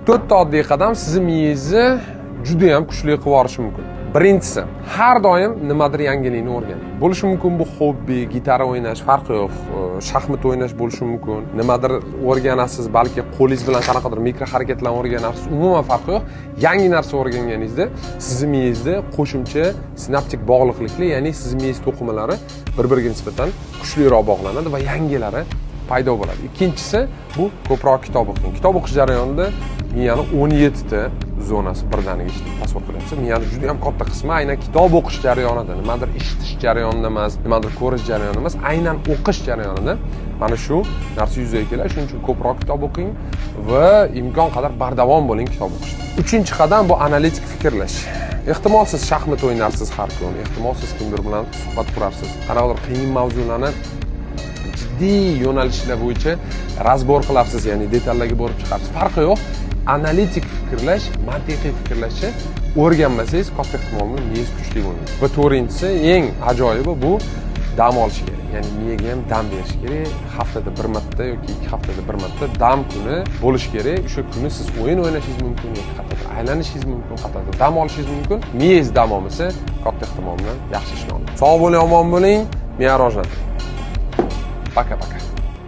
to'rtta oddiy qadam sizni miyangizni juda ham kuchli qilib yuborishi mumkin. Birinchisi, har doim nimadir yangilikni o'rganing. Bo'lishi mumkin bu hobbi, gitara o'ynash, farqi yo'q, shaxmat o'ynash bo'lishi mumkin. Nimadir o'rganasiz, balki qo'lingiz bilan qanaqadir mikro harakatlarni o'rganasiz, umuman farqi yo'q. Yangi narsa o'rganganingizda sizni miyangizda qo'shimcha sinaptik bog'liqliklar, ya'ni sizni miyangiz to'qimalari bir-biriga nisbatan kuchliroq bog'lanadi va yangilari paydo bo'ladi. Ikkinchisi, bu ko'proq kitob o'qing. Kitob o'qish jarayonida miyani 17 ta zonasi birdaniga ishlab tasavvur qilyapsiz. Miyani juda ham katta qismi aynan kitob o'qish jarayonida, nimadir eshitish jarayonida emas, nimadir ko'rish jarayonida emas, aynan o'qish jarayonida mana shu narsa yuzaga keladi. Shuning uchun ko'proq kitob o'qing va imkon qadar bardavom bo'ling kitob o'qishda. Uchinchi qadam bu analitik fikrlash. Ehtimol siz shaxmat o'ynarsiz har kuni, ehtimol siz kimdir bilan suhbat qurarsiz. Qanaqadir qiyin mavzularni jiddiy yo'nalishlar bo'yicha razbor qilarsiz, ya'ni detallarga borib chiqarsiz. Farqi yo'q. Analitik fikrlash, mantiqiy fikrlashni o'rganmasangiz, katta ehtimol bilan miyangiz kuchli bo'lmaydi. Va to'rtinchisi, eng ajoyibi bu dam olish kerak. Ya'ni miyaga ham dam berish kerak. Haftada bir marta yoki 2 haftada bir marta dam kuni bo'lish kerak. O'sha kuni siz o'yin o'ynashingiz mumkin yoki qayerdir aylanishingiz mumkin, qayerdir dam olishingiz mumkin. Miyangiz dam olmasa, katta ehtimol bilan yaxshi ishlaydi. Sog' bo'ling, omon bo'ling, miya rivojlanadi. Пока-пока.